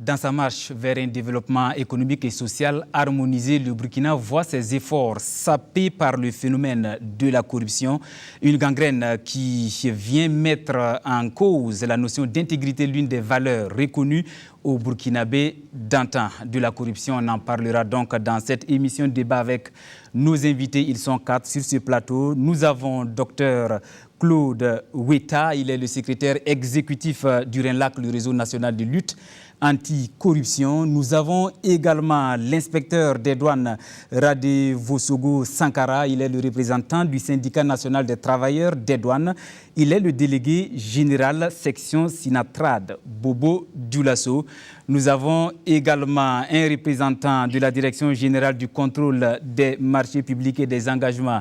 Dans sa marche vers un développement économique et social harmonisé, le Burkina voit ses efforts sapés par le phénomène de la corruption, une gangrène qui vient mettre en cause la notion d'intégrité, l'une des valeurs reconnues au Burkinabé d'antan. De la corruption, on en parlera donc dans cette émission débat avec nos invités. Ils sont 4 sur ce plateau. Nous avons Dr Claude Weta, il est le secrétaire exécutif du RENLAC, le réseau national de lutte anticorruption. Nous avons également l'inspecteur des douanes Radevosogo Sankara. Il est le représentant du syndicat national des travailleurs des douanes. Il est le délégué général section Sinatrad, Bobo Dioulasso. Nous avons également un représentant de la direction générale du contrôle des marchés publics et des engagements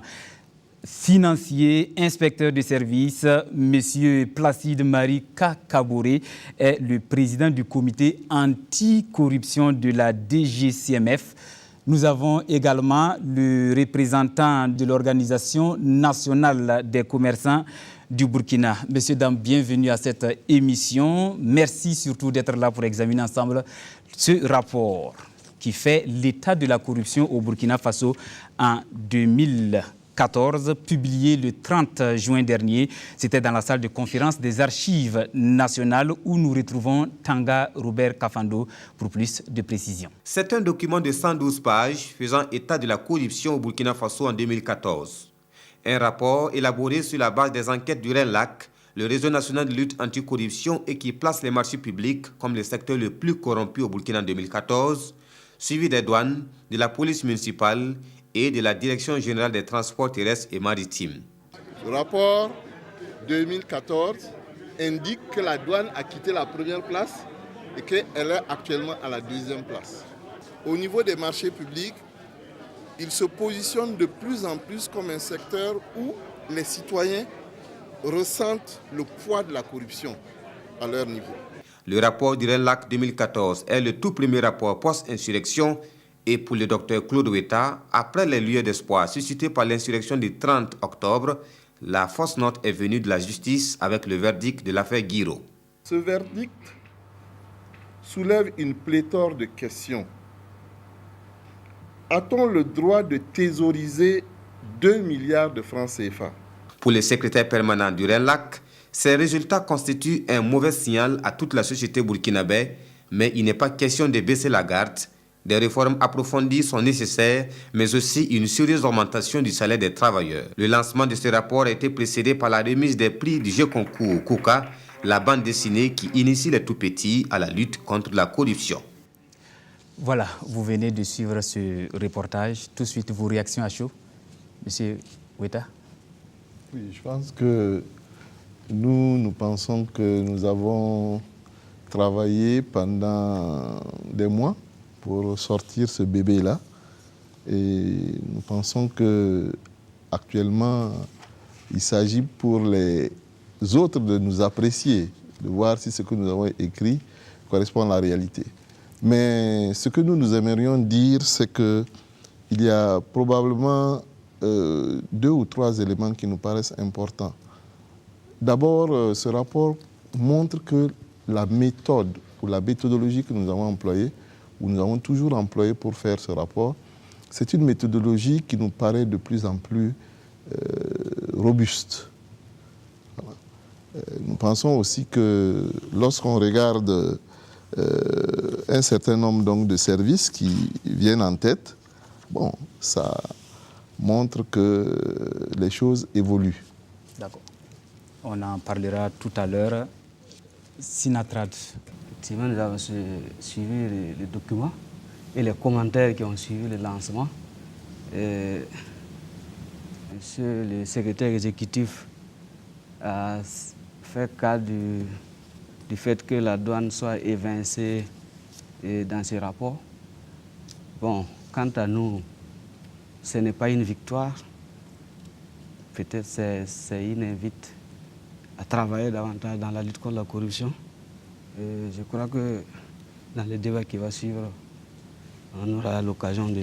financier, inspecteur de service, M. Placide Marie Kakaboré est le président du comité anticorruption de la DGCMF. Nous avons également le représentant de l'Organisation nationale des commerçants du Burkina. Messieurs, dames, bienvenue à cette émission. Merci surtout d'être là pour examiner ensemble ce rapport qui fait l'état de la corruption au Burkina Faso en 2014, publié le 30 juin dernier. C'était dans la salle de conférence des archives nationales où nous retrouvons Tanga Robert Kafando pour plus de précisions. C'est un document de 112 pages faisant état de la corruption au Burkina Faso en 2014. Un rapport élaboré sur la base des enquêtes du RENLAC, le réseau national de lutte anticorruption, et qui place les marchés publics comme le secteur le plus corrompu au Burkina en 2014, suivi des douanes, de la police municipale et de la Direction générale des transports terrestres et maritimes. Le rapport 2014 indique que la douane a quitté la première place et qu'elle est actuellement à la deuxième place. Au niveau des marchés publics, il se positionne de plus en plus comme un secteur où les citoyens ressentent le poids de la corruption à leur niveau. Le rapport du RENLAC 2014 est le tout premier rapport post-insurrection. Et pour le docteur Claude Weta, après les lueurs d'espoir suscitées par l'insurrection du 30 octobre, la fausse note est venue de la justice avec le verdict de l'affaire Guiro. Ce verdict soulève une pléthore de questions. A-t-on le droit de thésauriser 2 milliards de francs CFA? Pour le secrétaire permanent du RENLAC, ces résultats constituent un mauvais signal à toute la société burkinabé, mais il n'est pas question de baisser la garde. Des réformes approfondies sont nécessaires, mais aussi une sérieuse augmentation du salaire des travailleurs. Le lancement de ce rapport a été précédé par la remise des prix du jeu concours Kouka, la bande dessinée qui initie les tout-petits à la lutte contre la corruption. Voilà, vous venez de suivre ce reportage. Tout de suite, vos réactions à chaud, Monsieur Weta? Oui, je pense que nous pensons que nous avons travaillé pendant des mois pour sortir ce bébé-là. Et nous pensons qu'actuellement, il s'agit pour les autres de nous apprécier, de voir si ce que nous avons écrit correspond à la réalité. Mais ce que nous aimerions dire, c'est qu'il y a probablement 2 ou 3 éléments qui nous paraissent importants. D'abord, ce rapport montre que la méthode ou la méthodologie que nous avons employée, où nous avons toujours employé pour faire ce rapport, c'est une méthodologie qui nous paraît de plus en plus robuste. Voilà. Nous pensons aussi que lorsqu'on regarde un certain nombre donc, de services qui viennent en tête, bon, ça montre que les choses évoluent. D'accord. On en parlera tout à l'heure. Sinatrad. Effectivement, nous avons suivi les documents et les commentaires qui ont suivi le lancement. Monsieur le secrétaire exécutif a fait cas du fait que la douane soit évincée dans ce rapport. Bon, quant à nous, ce n'est pas une victoire. Peut-être c'est une invite à travailler davantage dans la lutte contre la corruption. Et je crois que dans le débat qui va suivre, on aura l'occasion de...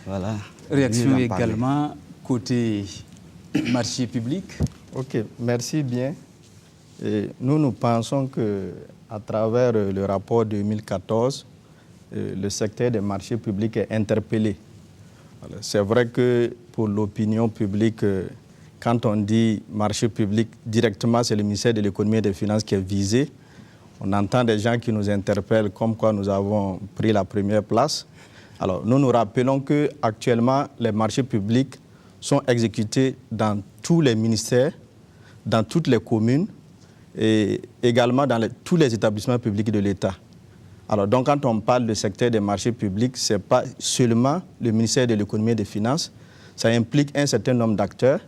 Voilà. Réaction également côté marché public. Ok, merci bien. Et nous pensons que à travers le rapport 2014, le secteur des marchés publics est interpellé. C'est vrai que pour l'opinion publique, quand on dit marché public, directement c'est le ministère de l'économie et des finances qui est visé. On entend des gens qui nous interpellent comme quoi nous avons pris la première place. Alors nous nous rappelons qu'actuellement les marchés publics sont exécutés dans tous les ministères, dans toutes les communes et également dans tous les établissements publics de l'État. Alors donc quand on parle du secteur des marchés publics, ce n'est pas seulement le ministère de l'économie et des finances, ça implique un certain nombre d'acteurs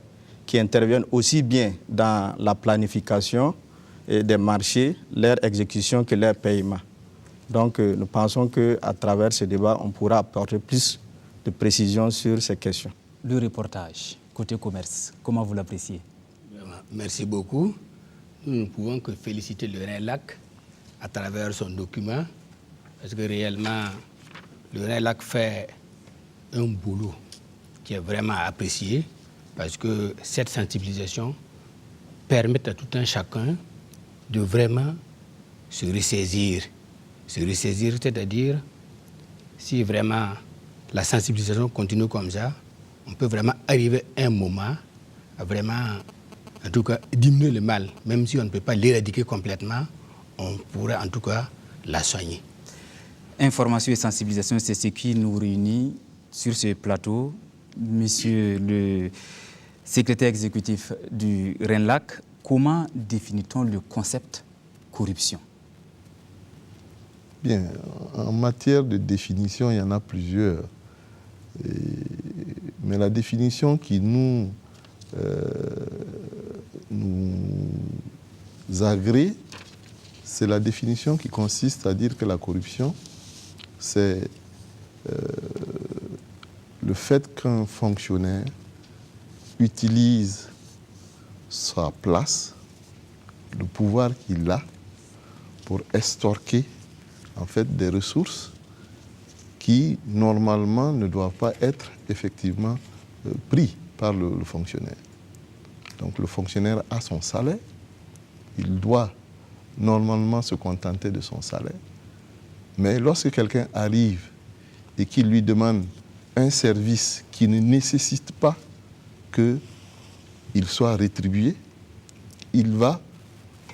qui interviennent aussi bien dans la planification des marchés, leur exécution que leur paiement. Donc nous pensons qu'à travers ce débat, on pourra apporter plus de précisions sur ces questions. Le reportage, côté commerce, comment vous l'appréciez? Merci beaucoup. Nous ne pouvons que féliciter le RENLAC à travers son document, parce que réellement, le RENLAC fait un boulot qui est vraiment apprécié, parce que cette sensibilisation permet à tout un chacun de vraiment se ressaisir. Se ressaisir, c'est-à-dire, si vraiment la sensibilisation continue comme ça, on peut vraiment arriver à un moment à vraiment, en tout cas, diminuer le mal. Même si on ne peut pas l'éradiquer complètement, on pourrait en tout cas la soigner. Information et sensibilisation, c'est ce qui nous réunit sur ce plateau. Monsieur le secrétaire exécutif du RENLAC, comment définit-on le concept corruption? Bien, en matière de définition, il y en a plusieurs. Mais la définition qui nous agrée, c'est la définition qui consiste à dire que la corruption, c'est le fait qu'un fonctionnaire utilise sa place, le pouvoir qu'il a, pour extorquer en fait des ressources qui normalement ne doivent pas être effectivement pris par le fonctionnaire. Donc le fonctionnaire a son salaire, il doit normalement se contenter de son salaire, mais lorsque quelqu'un arrive et qu'il lui demande un service qui ne nécessite pas qu'il soit rétribué, il va,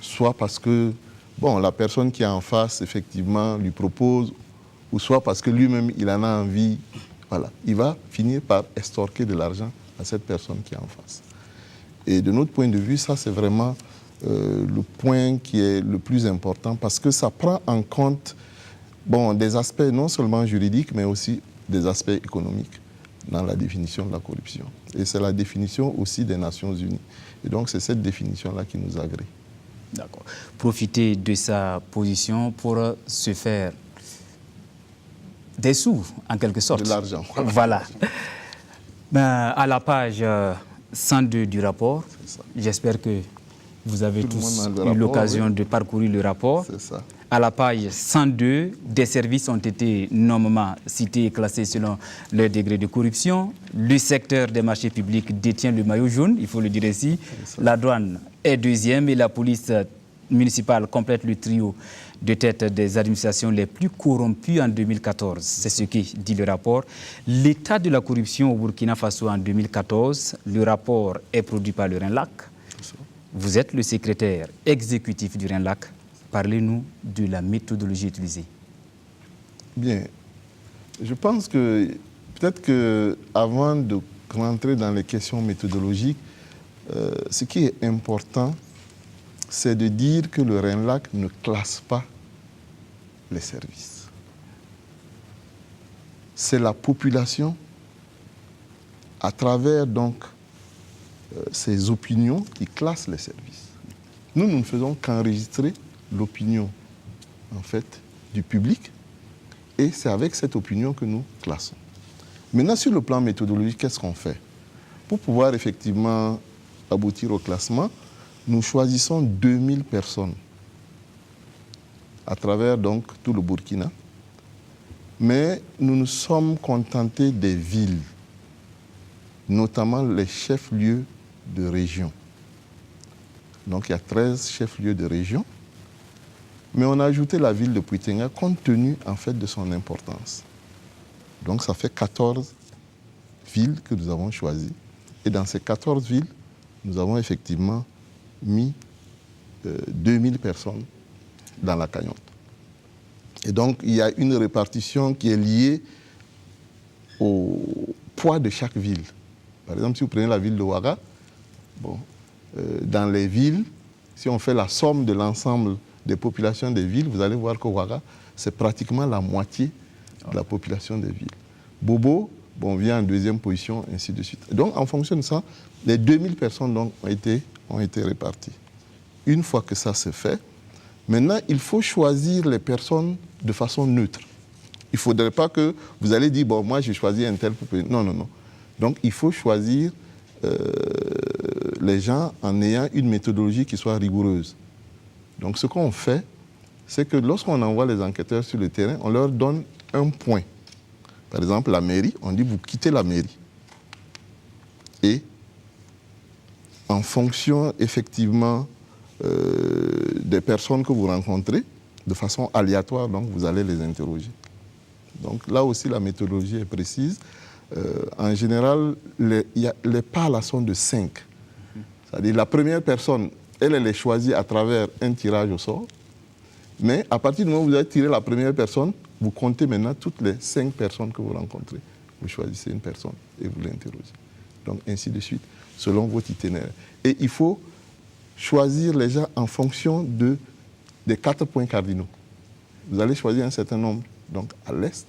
soit parce que la personne qui est en face, effectivement, lui propose, ou soit parce que lui-même, il en a envie, voilà, il va finir par extorquer de l'argent à cette personne qui est en face. Et de notre point de vue, ça, c'est vraiment le point qui est le plus important, parce que ça prend en compte des aspects non seulement juridiques, mais aussi des aspects économiques dans la définition de la corruption. Et c'est la définition aussi des Nations Unies. Et donc, c'est cette définition-là qui nous agrée. D'accord. Profiter de sa position pour se faire des sous, en quelque sorte. De l'argent. Voilà. À la page 102 du rapport, j'espère que vous avez tous eu l'occasion de parcourir le rapport. C'est ça. À la page 102, des services ont été nommément cités et classés selon leur degré de corruption. Le secteur des marchés publics détient le maillot jaune, il faut le dire ici. La douane est deuxième et la police municipale complète le trio de tête des administrations les plus corrompues en 2014. C'est ce qui dit le rapport. L'état de la corruption au Burkina Faso en 2014, le rapport est produit par le RENLAC. Vous êtes le secrétaire exécutif du RENLAC. Parlez-nous de la méthodologie utilisée. Bien. Je pense que peut-être qu'avant de rentrer dans les questions méthodologiques, ce qui est important, c'est de dire que le RENLAC ne classe pas les services. C'est la population, à travers donc ses opinions, qui classe les services. Nous ne faisons qu'enregistrer l'opinion, en fait, du public, et c'est avec cette opinion que nous classons. Maintenant, sur le plan méthodologique, qu'est-ce qu'on fait? Pour pouvoir effectivement aboutir au classement, nous choisissons 2000 personnes à travers donc tout le Burkina, mais nous nous sommes contentés des villes, notamment les chefs-lieux de région. Donc il y a 13 chefs-lieux de région. Mais on a ajouté la ville de Puitenga compte tenu en fait de son importance. Donc ça fait 14 villes que nous avons choisies. Et dans ces 14 villes, nous avons effectivement mis 2000 personnes dans la cagnotte. Et donc, il y a une répartition qui est liée au poids de chaque ville. Par exemple, si vous prenez la ville de Ouaga, dans les villes, si on fait la somme de l'ensemble des populations des villes, vous allez voir que Ouaga, c'est pratiquement la moitié de la population des villes. Bobo, vient en deuxième position, ainsi de suite. Donc, en fonction de ça, les 2000 personnes donc, ont été réparties. Une fois que ça se fait, maintenant, il faut choisir les personnes de façon neutre. Il ne faudrait pas que vous allez dire, moi, j'ai choisi un tel. Non, non, non. Donc, il faut choisir les gens en ayant une méthodologie qui soit rigoureuse. Donc, ce qu'on fait, c'est que lorsqu'on envoie les enquêteurs sur le terrain, on leur donne un point. Par exemple, la mairie, on dit, vous quittez la mairie. Et en fonction, effectivement, des personnes que vous rencontrez, de façon aléatoire, donc vous allez les interroger. Donc là aussi, la méthodologie est précise. En général, les pas sont de 5. C'est-à-dire la première personne, elle est choisie à travers un tirage au sort. Mais à partir du moment où vous avez tiré la première personne, vous comptez maintenant toutes les 5 personnes que vous rencontrez. Vous choisissez une personne et vous l'interrogez. Donc ainsi de suite, selon votre itinéraire. Et il faut choisir les gens en fonction des 4 points cardinaux. Vous allez choisir un certain nombre donc à l'est,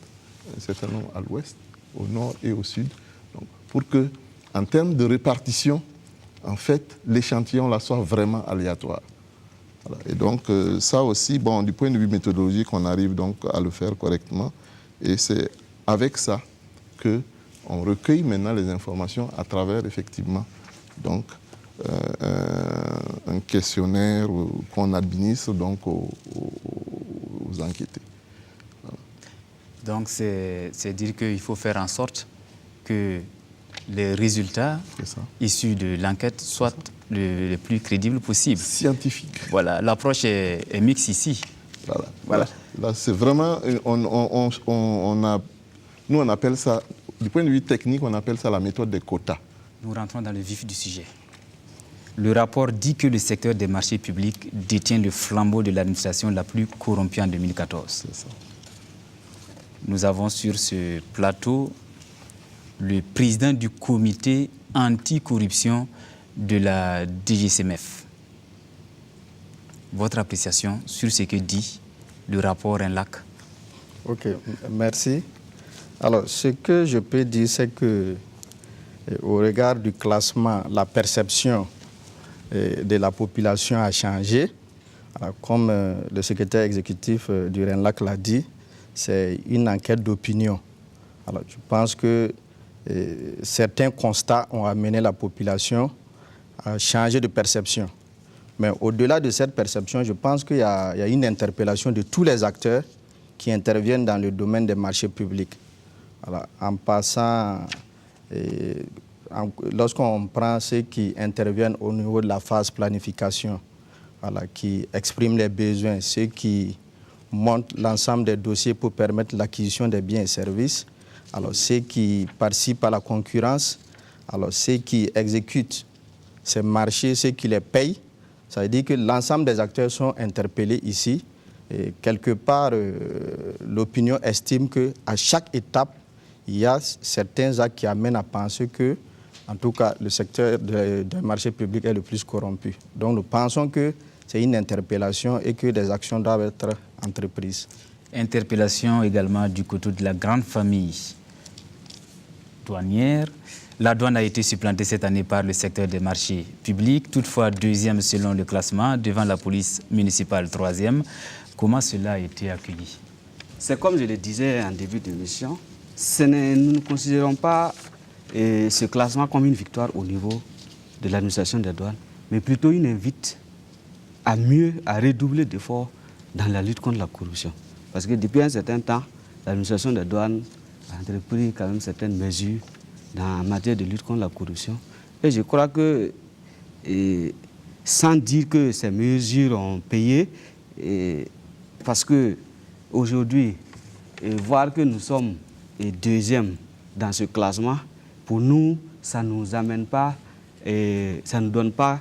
un certain nombre à l'ouest, au nord et au sud, donc, pour que, en termes de répartition, en fait, l'échantillon là soit vraiment aléatoire. Voilà. Et donc ça aussi, du point de vue méthodologique, on arrive donc à le faire correctement. Et c'est avec ça qu'on recueille maintenant les informations à travers effectivement donc un questionnaire qu'on administre donc aux enquêtés. Voilà. Donc c'est dire qu'il faut faire en sorte que les résultats issus de l'enquête soient le plus crédibles possible. Scientifique. Voilà, l'approche est mixte ici. Voilà. Là, c'est vraiment, nous on appelle ça, du point de vue technique, on appelle ça la méthode des quotas. Nous rentrons dans le vif du sujet. Le rapport dit que le secteur des marchés publics détient le flambeau de l'administration la plus corrompue en 2014. C'est ça. Nous avons sur ce plateau le président du comité anticorruption de la DGCMF. Votre appréciation sur ce que dit le rapport RENLAC? Ok, merci. Alors, ce que je peux dire, c'est que, au regard du classement, la perception de la population a changé. Alors, comme le secrétaire exécutif du RENLAC l'a dit, c'est une enquête d'opinion. Alors, je pense que certains constats ont amené la population à changer de perception. Mais au-delà de cette perception, je pense qu'il y a une interpellation de tous les acteurs qui interviennent dans le domaine des marchés publics. Alors, en passant, lorsqu'on prend ceux qui interviennent au niveau de la phase planification, voilà, qui expriment les besoins, ceux qui montent l'ensemble des dossiers pour permettre l'acquisition des biens et services, alors ceux qui participent à la concurrence, alors ceux qui exécutent ces marchés, ceux qui les payent, ça veut dire que l'ensemble des acteurs sont interpellés ici. Et quelque part, l'opinion estime qu'à chaque étape, il y a certains actes qui amènent à penser que, en tout cas, le secteur des marchés publics est le plus corrompu. Donc nous pensons que c'est une interpellation et que des actions doivent être entreprises. Interpellation également du côté de la grande famille douanière. La douane a été supplantée cette année par le secteur des marchés publics, toutefois deuxième selon le classement, devant la police municipale troisième. Comment cela a été accueilli? C'est comme je le disais en début d'émission, nous ne considérons pas ce classement comme une victoire au niveau de l'administration des douanes, mais plutôt une invite à redoubler d'efforts dans la lutte contre la corruption. Parce que depuis un certain temps, l'administration des douanes a entrepris quand même certaines mesures en matière de lutte contre la corruption. Et je crois que, sans dire que ces mesures ont payé, parce que aujourd'hui, voir que nous sommes deuxième dans ce classement, pour nous, ça ne nous amène pas, ça ne donne pas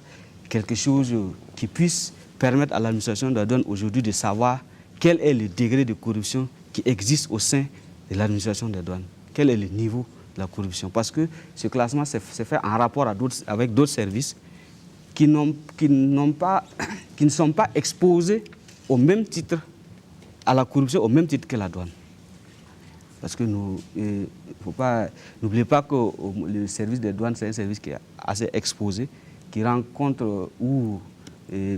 quelque chose qui puisse permettre à l'administration de la douane aujourd'hui de savoir quel est le degré de corruption qui existe au sein de l'administration des douanes. Quel est le niveau de la corruption? Parce que ce classement s'est fait en rapport avec d'autres services qui ne sont pas exposés au même titre à la corruption, au même titre que la douane. Parce que n'oubliez pas que le service des douanes, c'est un service qui est assez exposé, qui rencontre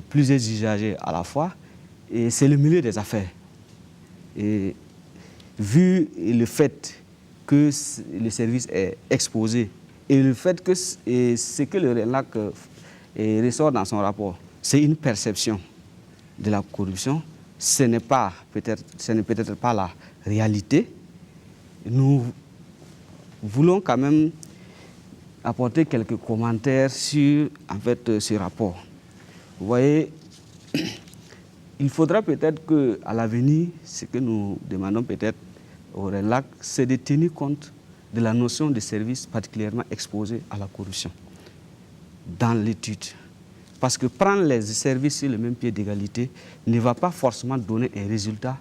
plusieurs usagers à la fois, et c'est le milieu des affaires. Et vu le fait que le service est exposé et le fait que ce que le RENLAC ressort dans son rapport, c'est une perception de la corruption, ce n'est peut-être pas la réalité. Nous voulons quand même apporter quelques commentaires sur ce rapport. Vous voyez, il faudra peut-être qu'à l'avenir, ce que nous demandons peut-être au RENLAC, c'est de tenir compte de la notion de service particulièrement exposé à la corruption dans l'étude. Parce que prendre les services sur le même pied d'égalité ne va pas forcément donner le résultat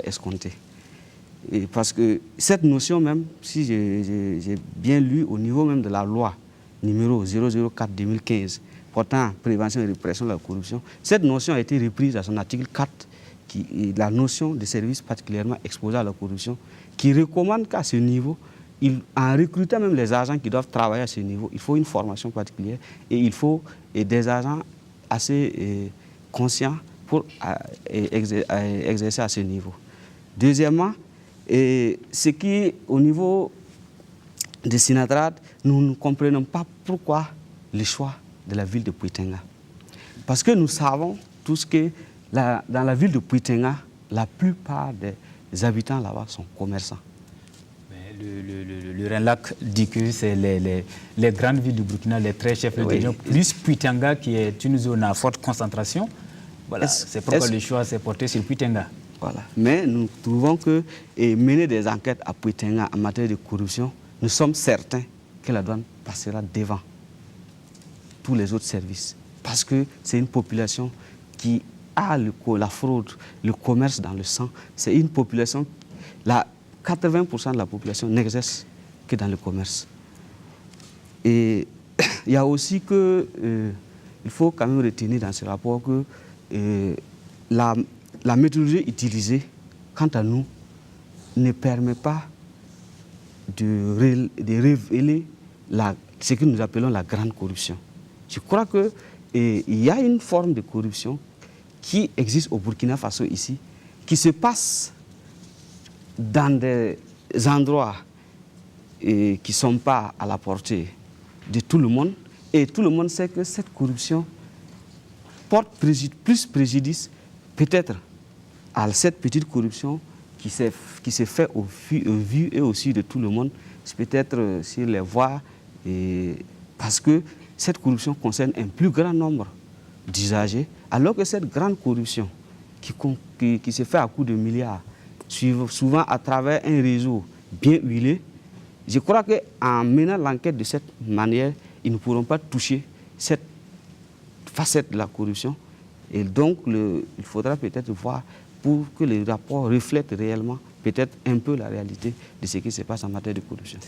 escompté. Et parce que cette notion même, si j'ai bien lu au niveau même de la loi numéro 004-2015, portant prévention et répression de la corruption, cette notion a été reprise à son article 4, qui est la notion de service particulièrement exposé à la corruption, qui recommande qu'à ce niveau, en recrutant même les agents qui doivent travailler à ce niveau, il faut une formation particulière et il faut des agents assez conscients pour exercer à ce niveau. Deuxièmement, ce qui, au niveau de Sinatrad, nous ne comprenons pas pourquoi le choix de la ville de Puitenga. Parce que nous savons tous que dans la ville de Puitenga, la plupart des habitants là-bas sont commerçants. Le RENLAC dit que c'est les grandes villes du Burkina, les très chefs de région, plus Puitenga qui est une zone à forte concentration. Voilà, c'est pourquoi le choix s'est porté sur Puitenga. Voilà. Mais nous trouvons que mener des enquêtes à Puitenga en matière de corruption, nous sommes certains que la douane passera devant tous les autres services. Parce que c'est une population qui a la fraude, le commerce dans le sang. C'est une population, 80% de la population n'exerce que dans le commerce. Et il y a aussi que, il faut quand même retenir dans ce rapport que la méthodologie utilisée, quant à nous, ne permet pas de révéler ce que nous appelons la grande corruption. Je crois qu'il y a une forme de corruption qui existe au Burkina Faso ici, qui se passe dans des endroits qui ne sont pas à la portée de tout le monde. Et tout le monde sait que cette corruption porte plus préjudice peut-être à cette petite corruption qui se fait au vu et au su de tout le monde, c'est peut-être sur les voies, parce que cette corruption concerne un plus grand nombre d'usagers, alors que cette grande corruption qui se fait à coups de milliards, souvent à travers un réseau bien huilé, je crois qu'en menant l'enquête de cette manière, ils ne pourront pas toucher cette facette de la corruption. Et donc, il faudra peut-être voir pour que les rapports reflètent réellement peut-être un peu la réalité de ce qui se passe en matière de corruption.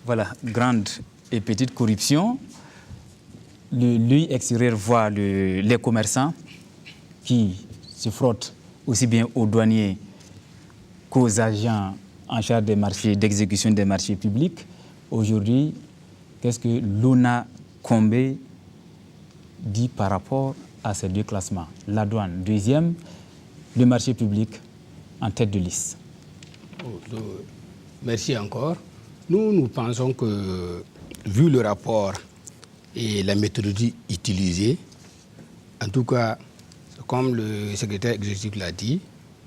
Voilà, grande et petite corruption. L'œil extérieur voit les commerçants qui se frottent aussi bien aux douaniers qu'aux agents en charge des marchés, d'exécution des marchés publics. Aujourd'hui, qu'est-ce que Lona Combé dit par rapport à ces deux classements? La douane, deuxième, le marché public en tête de liste. Merci encore. Nous pensons que, vu le rapport et la méthodologie utilisée, en tout cas, comme le secrétaire exécutif l'a dit,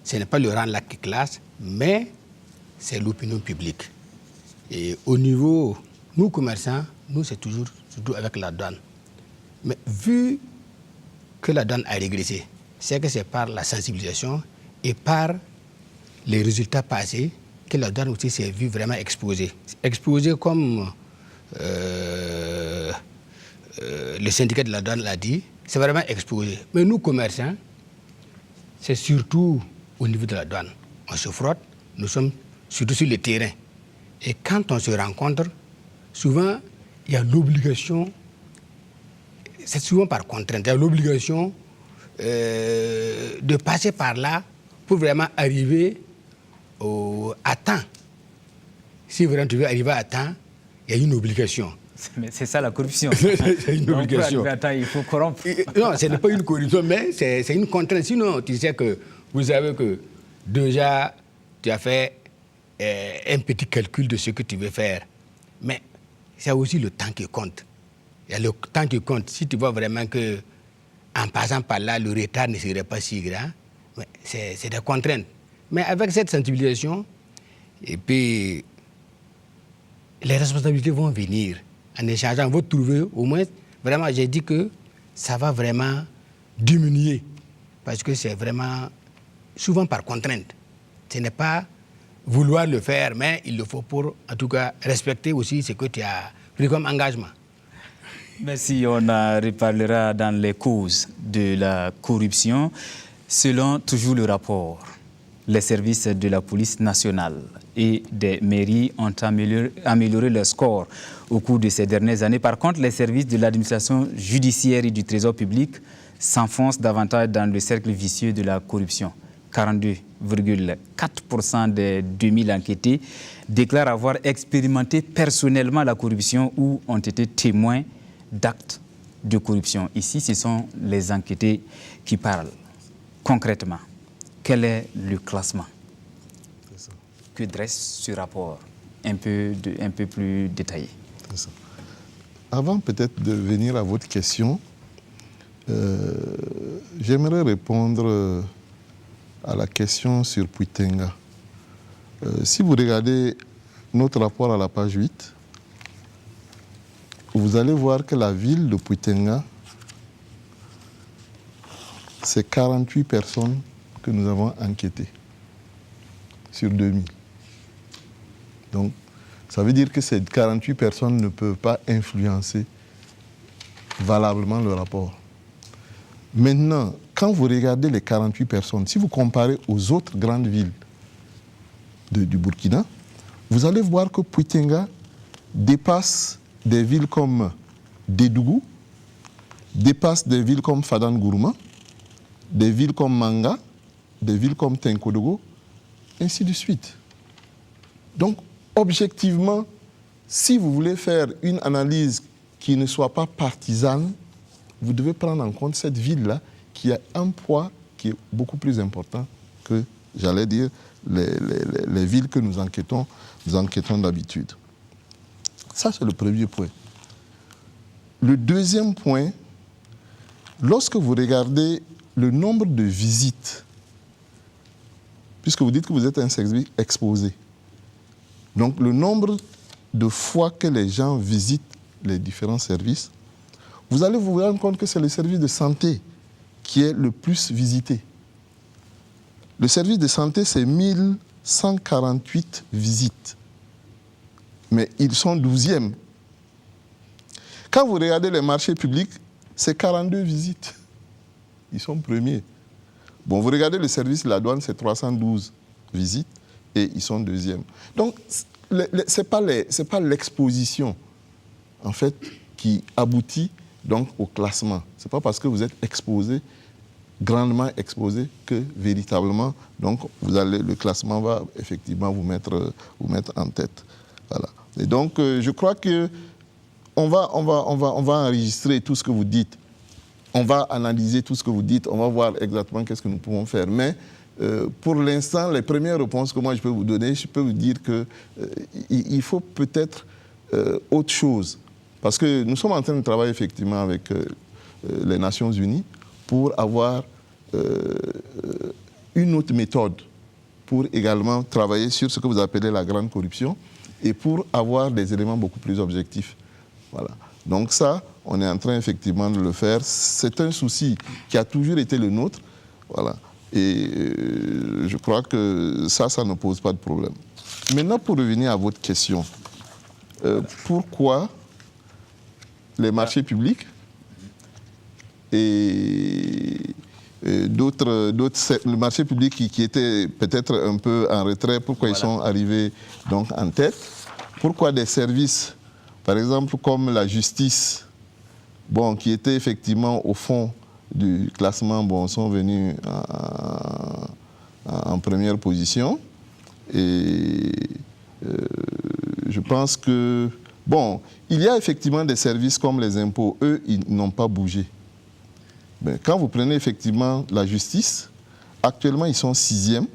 ce n'est pas le RENLAC qui classe, mais c'est l'opinion publique. Et au niveau, nous commerçants, nous c'est toujours surtout avec la douane. Mais vu que la douane a régressé, c'est que c'est par la sensibilisation et par les résultats passés que la douane aussi s'est vue vraiment exposée. Exposée comme le syndicat de la douane l'a dit, c'est vraiment exposé. Mais nous, commerçants, c'est surtout au niveau de la douane. On se frotte, nous sommes surtout sur le terrain. Et quand on se rencontre, souvent, il y a l'obligation, c'est souvent par contrainte, il y a l'obligation de passer par là pour vraiment arriver à temps. Si vraiment tu veux arriver à temps, il y a une obligation. Mais c'est ça la corruption. C'est une obligation. Pour arriver à temps, il faut corrompre. Non, ce n'est pas une corruption, mais c'est une contrainte. Sinon, tu sais que vous savez que déjà, tu as fait un petit calcul de ce que tu veux faire. Mais c'est aussi le temps qui compte. Il y a le temps qui compte. Si tu vois vraiment que en passant par là, le retard ne serait pas si grand, c'est des contraintes. Mais avec cette sensibilisation, et puis les responsabilités vont venir. En échangeant, on va trouver au moins, vraiment, j'ai dit que ça va vraiment diminuer. Parce que c'est vraiment souvent par contrainte. Ce n'est pas vouloir le faire, mais il le faut pour, en tout cas, respecter aussi ce que tu as pris comme engagement. Merci, on reparlera dans les causes de la corruption. Selon toujours le rapport, les services de la police nationale et des mairies ont amélioré leur score au cours de ces dernières années. Par contre, les services de l'administration judiciaire et du trésor public s'enfoncent davantage dans le cercle vicieux de la corruption. 42,4% des 2000 enquêtés déclarent avoir expérimenté personnellement la corruption ou ont été témoins d'actes de corruption. Ici, ce sont les enquêtés qui parlent. Concrètement, quel est le classement que dresse ce rapport un peu plus détaillé? Avant peut-être de venir à votre question, j'aimerais répondre à la question sur Puitenga. Si vous regardez notre rapport à la page 8, vous allez voir que la ville de Puitenga, c'est 48 personnes que nous avons enquêtées sur 2000. Donc, ça veut dire que ces 48 personnes ne peuvent pas influencer valablement le rapport. Maintenant, quand vous regardez les 48 personnes, si vous comparez aux autres grandes villes du Burkina, vous allez voir que Puitenga dépasse des villes comme Dédougou, dépasse des villes comme Fadan-Gourma, des villes comme Manga, des villes comme Tenkodogo, ainsi de suite. Donc, objectivement, si vous voulez faire une analyse qui ne soit pas partisane, vous devez prendre en compte cette ville-là qui a un poids qui est beaucoup plus important que, j'allais dire, les villes que nous enquêtons d'habitude. Ça, c'est le premier point. Le deuxième point, lorsque vous regardez le nombre de visites, puisque vous dites que vous êtes un service exposé, donc le nombre de fois que les gens visitent les différents services, vous allez vous rendre compte que c'est le service de santé qui est le plus visité. Le service de santé, c'est 1148 visites. Mais ils sont 12e. Quand vous regardez les marchés publics, c'est 42 visites. Ils sont premiers. Bon, vous regardez le service de la douane, c'est 312 visites et ils sont 2e. Donc, ce n'est pas l'exposition, en fait, qui aboutit donc au classement. Ce n'est pas parce que vous êtes exposé, grandement exposé, que véritablement, donc, le classement va effectivement vous mettre en tête. Voilà. Et donc, je crois qu'on va enregistrer tout ce que vous dites. On va analyser tout ce que vous dites. On va voir exactement qu'est-ce que nous pouvons faire. Mais pour l'instant, les premières réponses que moi je peux vous donner, je peux vous dire qu'il faut peut-être autre chose. Parce que nous sommes en train de travailler effectivement avec les Nations Unies pour avoir une autre méthode pour également travailler sur ce que vous appelez la grande corruption et pour avoir des éléments beaucoup plus objectifs. Voilà. Donc ça, on est en train effectivement de le faire. C'est un souci qui a toujours été le nôtre. Voilà. Et je crois que ça ne pose pas de problème. Maintenant, pour revenir à votre question, pourquoi les marchés publics et d'autres, le marché public qui était peut-être un peu en retrait, pourquoi ils sont arrivés donc en tête? Pourquoi des services, par exemple comme la justice, qui étaient effectivement au fond du classement, sont venus en première position. Et je pense que, il y a effectivement des services comme les impôts, eux, ils n'ont pas bougé. Mais quand vous prenez effectivement la justice, actuellement, ils sont 6e.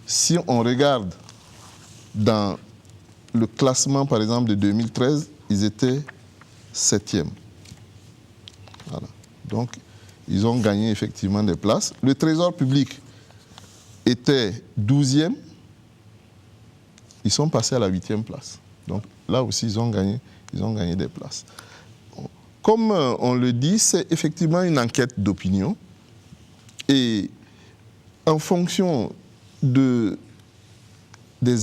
Si on regarde dans le classement, par exemple, de 2013, ils étaient 7e. Voilà. Donc, ils ont gagné effectivement des places. Le Trésor public était 12e. Ils sont passés à la 8e place. Donc, là aussi, ils ont gagné des places. Comme on le dit, c'est effectivement une enquête d'opinion. Et en fonction des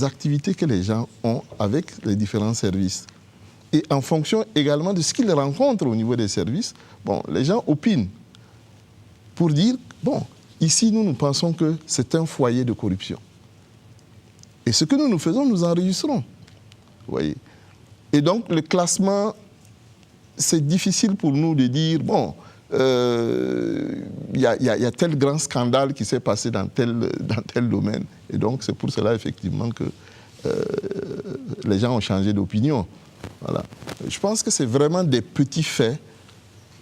activités que les gens ont avec les différents services, et en fonction également de ce qu'ils rencontrent au niveau des services, les gens opinent pour dire, ici, nous pensons que c'est un foyer de corruption. Et ce que nous faisons, nous enregistrons. Vous voyez. Et donc, le classement, c'est difficile pour nous de dire, il y a tel grand scandale qui s'est passé dans tel domaine. Et donc, c'est pour cela, effectivement, que les gens ont changé d'opinion. Voilà. Je pense que c'est vraiment des petits faits,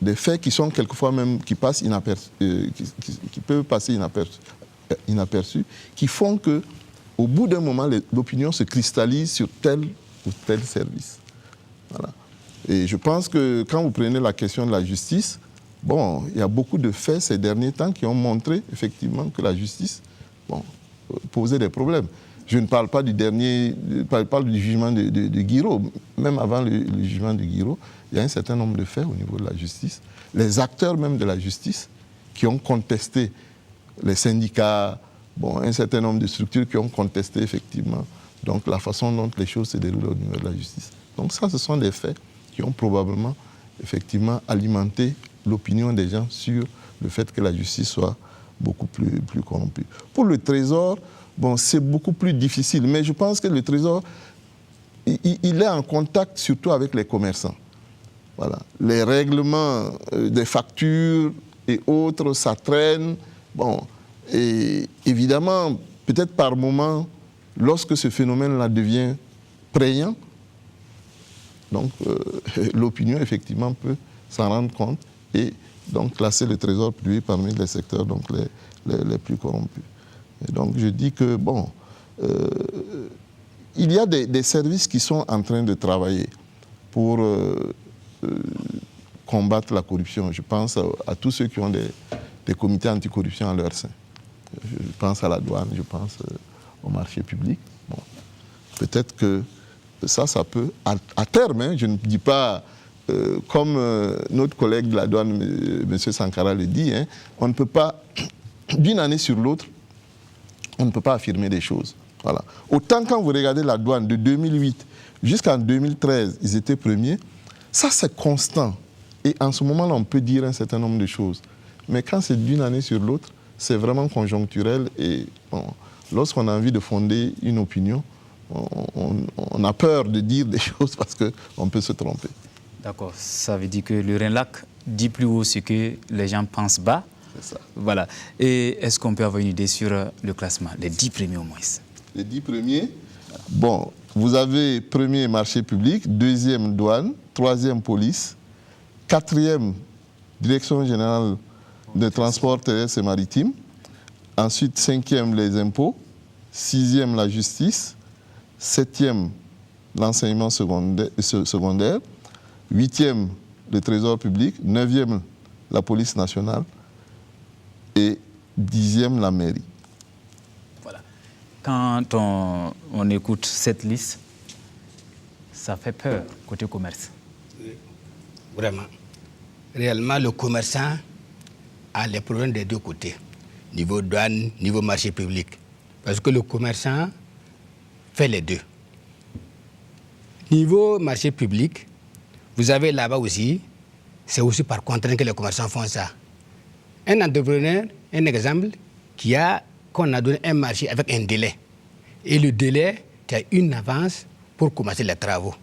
des faits qui sont quelquefois même, qui passent qui peuvent passer inaperçus, qui font que, au bout d'un moment, l'opinion se cristallise sur tel ou tel service. Voilà. Et je pense que quand vous prenez la question de la justice, il y a beaucoup de faits ces derniers temps qui ont montré effectivement que la justice posait des problèmes. Je ne parle pas du jugement de Guiraud. Même avant le jugement de Guiraud, il y a un certain nombre de faits au niveau de la justice. Les acteurs même de la justice qui ont contesté les syndicats, un certain nombre de structures qui ont contesté effectivement donc, la façon dont les choses se déroulent au niveau de la justice. Donc ça, ce sont des faits qui ont probablement effectivement alimenté l'opinion des gens sur le fait que la justice soit beaucoup plus corrompue. Pour le Trésor, c'est beaucoup plus difficile, mais je pense que le Trésor, il est en contact surtout avec les commerçants. Voilà. Les règlements des factures et autres, ça traîne. Et évidemment, peut-être par moment, lorsque ce phénomène-là devient prégnant, donc l'opinion, effectivement, peut s'en rendre compte et donc classer le Trésor public parmi les secteurs donc, les plus corrompus. Et donc je dis que, il y a des services qui sont en train de travailler pour combattre la corruption. Je pense à tous ceux qui ont des comités anticorruption en leur sein. Je pense à la douane, je pense au marché public. Peut-être que ça peut, à terme, je ne dis pas, comme notre collègue de la douane, M. Sankara le dit, on ne peut pas, d'une année sur l'autre, on ne peut pas affirmer des choses. Voilà. Autant quand vous regardez la douane de 2008 jusqu'en 2013, ils étaient premiers, ça c'est constant. Et en ce moment-là, on peut dire un certain nombre de choses. Mais quand c'est d'une année sur l'autre, c'est vraiment conjoncturel. Et lorsqu'on a envie de fonder une opinion, on a peur de dire des choses parce qu'on peut se tromper. D'accord. Ça veut dire que le Rhin-Lac dit plus haut ce que les gens pensent bas. C'est ça. Voilà. Et est-ce qu'on peut avoir une idée sur le classement, les 10 premiers au moins? Les 10 premiers, vous avez premier marché public, deuxième douane, troisième police, quatrième direction générale de transport terrestre et maritime, ensuite cinquième les impôts, sixième la justice, septième l'enseignement secondaire, huitième le trésor public, neuvième la police nationale et dixième la mairie. Voilà. Quand on écoute cette liste, ça fait peur côté commerce. Vraiment. Réellement, le commerçant a les problèmes des deux côtés, niveau douane, niveau marché public. Parce que le commerçant fait les deux. Niveau marché public, vous avez là-bas aussi, c'est aussi par contrainte que les commerçants font ça. Un entrepreneur, un exemple, qu'on a donné un marché avec un délai. Et le délai, tu as une avance pour commencer les travaux.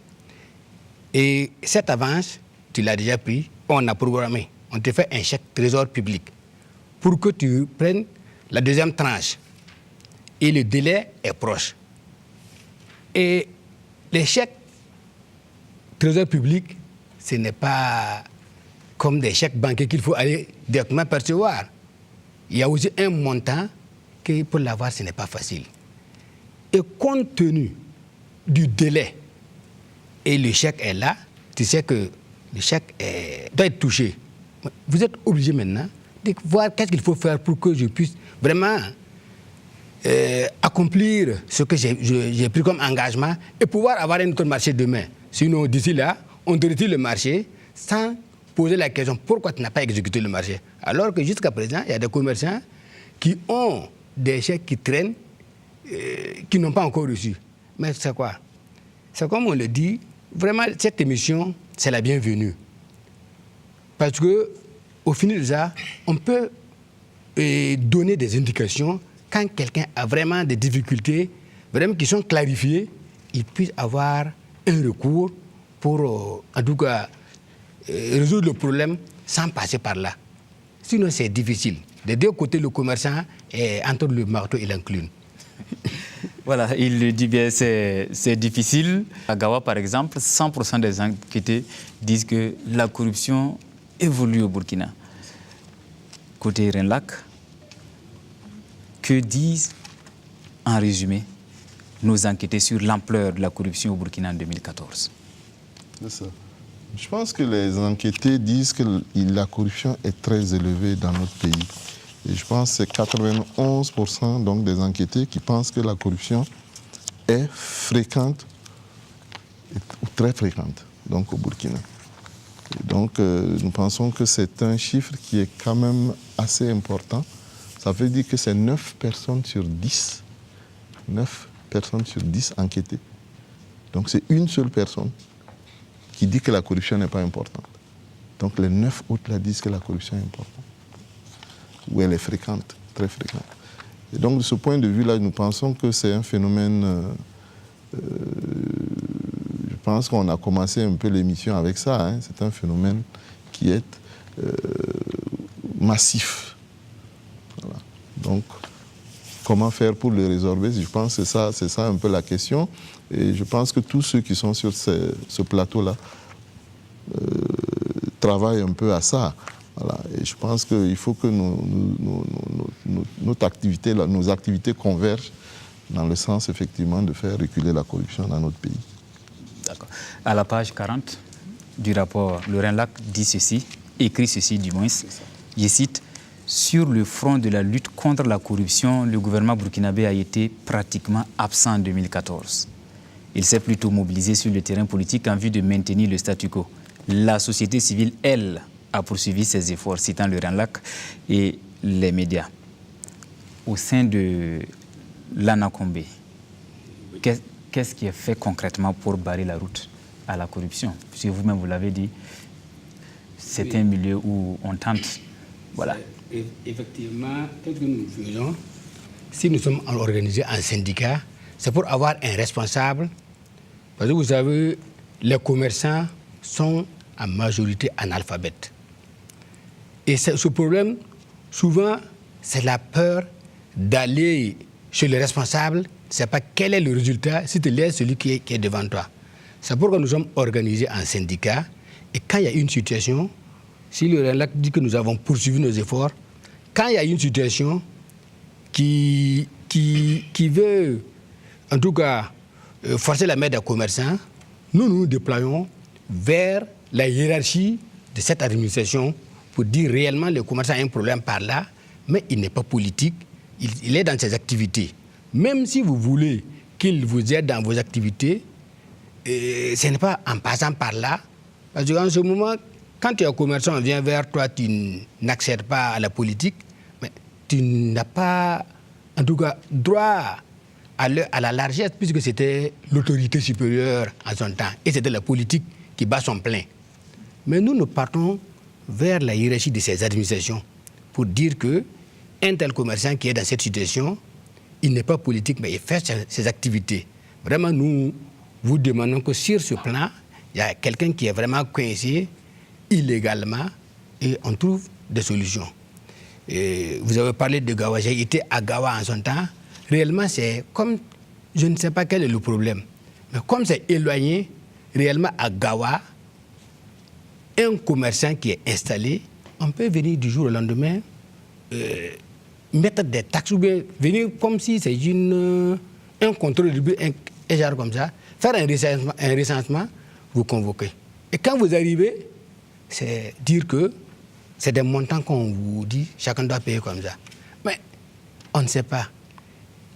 Et cette avance, tu l'as déjà pris, on a programmé. On te fait un chèque trésor public pour que tu prennes la deuxième tranche. Et le délai est proche. Et les chèques trésor public, ce n'est pas comme des chèques bancaires qu'il faut aller directement percevoir. Il y a aussi un montant que pour l'avoir, ce n'est pas facile. Et compte tenu du délai, et le chèque est là, tu sais que le chèque doit être touché. Vous êtes obligé maintenant de voir qu'est-ce qu'il faut faire pour que je puisse vraiment accomplir ce que j'ai pris comme engagement et pouvoir avoir un autre marché demain. Sinon, d'ici là, on te retire le marché sans poser la question pourquoi tu n'as pas exécuté le marché. Alors que jusqu'à présent, il y a des commerçants qui ont des chèques qui traînent, qui n'ont pas encore reçu. Mais c'est quoi? C'est comme on le dit, vraiment, cette émission, c'est la bienvenue. Parce qu'au final de ça, on peut donner des indications quand quelqu'un a vraiment des difficultés, vraiment qui sont clarifiées, il puisse avoir un recours pour, en tout cas, résoudre le problème sans passer par là. Sinon, c'est difficile. Des deux côtés, le commerçant est entre le marteau et l'enclume. Voilà, il le dit bien, c'est difficile. À Gawa, par exemple, 100% des enquêtés disent que la corruption évolue au Burkina. Côté Renlac, que disent, en résumé, nos enquêtés sur l'ampleur de la corruption au Burkina en 2014? C'est ça. Je pense que les enquêtés disent que la corruption est très élevée dans notre pays. Et je pense que c'est 91% donc, des enquêtés qui pensent que la corruption est fréquente, ou très fréquente, donc au Burkina. Et donc nous pensons que c'est un chiffre qui est quand même assez important. Ça veut dire que c'est 9 personnes sur 10. 9 personnes sur 10 enquêtées. Donc c'est une seule personne qui dit que la corruption n'est pas importante. Donc les 9 autres là disent que la corruption est importante. Ou elle est fréquente, très fréquente. Et donc de ce point de vue-là, nous pensons que c'est un phénomène... je pense qu'on a commencé un peu l'émission avec ça. Hein. C'est un phénomène qui est massif. Voilà. Donc, comment faire pour le résorber? Je pense que c'est ça un peu la question. Et je pense que tous ceux qui sont sur ce plateau-là travaillent un peu à ça. Voilà. Et je pense qu'il faut que nos activités convergent dans le sens, effectivement, de faire reculer la corruption dans notre pays. D'accord. À la page 40 du rapport, le Renlac dit ceci, écrit ceci du moins, je cite, « Sur le front de la lutte contre la corruption, le gouvernement burkinabé a été pratiquement absent en 2014. Il s'est plutôt mobilisé sur le terrain politique en vue de maintenir le statu quo. La société civile, elle, a poursuivi ses efforts, citant le Renlac et les médias. Au sein de l'Anacombé, qu'est-ce qui est fait concrètement pour barrer la route à la corruption? Puisque vous-même, vous l'avez dit, c'est un milieu où on tente. Voilà. Effectivement, qu'est-ce que nous faisons? Si nous sommes organisés en syndicat, c'est pour avoir un responsable. Parce que vous savez, les commerçants sont en majorité analphabètes. Et ce problème, souvent, c'est la peur d'aller chez le responsable. C'est pas quel est le résultat si tu laisses celui qui est devant toi. C'est pourquoi nous sommes organisés en syndicat. Et quand il y a une situation, si le Renlac dit que nous avons poursuivi nos efforts, quand il y a une situation qui veut, en tout cas, forcer la main des commerçants, nous nous déployons vers la hiérarchie de cette administration pour dire réellement le commerçant a un problème par là, mais il n'est pas politique, il est dans ses activités. Même si vous voulez qu'il vous aide dans vos activités, ce n'est pas en passant par là, parce qu'en ce moment, quand tu es un commerçant, on vient vers toi, tu n'accèdes pas à la politique, mais tu n'as pas, en tout cas, droit à la largesse, puisque c'était l'autorité supérieure en son temps. Et c'était la politique qui bat son plein. Mais nous partons vers la hiérarchie de ces administrations pour dire qu'un tel commerçant qui est dans cette situation, il n'est pas politique, mais il fait ses activités. Vraiment, nous vous demandons que sur ce plan, il y a quelqu'un qui est vraiment coincé illégalement et on trouve des solutions. Et vous avez parlé de Gawa, j'ai été à Gawa en son temps. Réellement, c'est comme, je ne sais pas quel est le problème, mais comme c'est éloigné, réellement à Gawa, un commerçant qui est installé, on peut venir du jour au lendemain mettre des taxes ou bien venir comme si c'est un contrôle du but, un genre comme ça, faire un recensement, vous convoquez. Et quand vous arrivez, c'est dire que c'est des montants qu'on vous dit, chacun doit payer comme ça. Mais on ne sait pas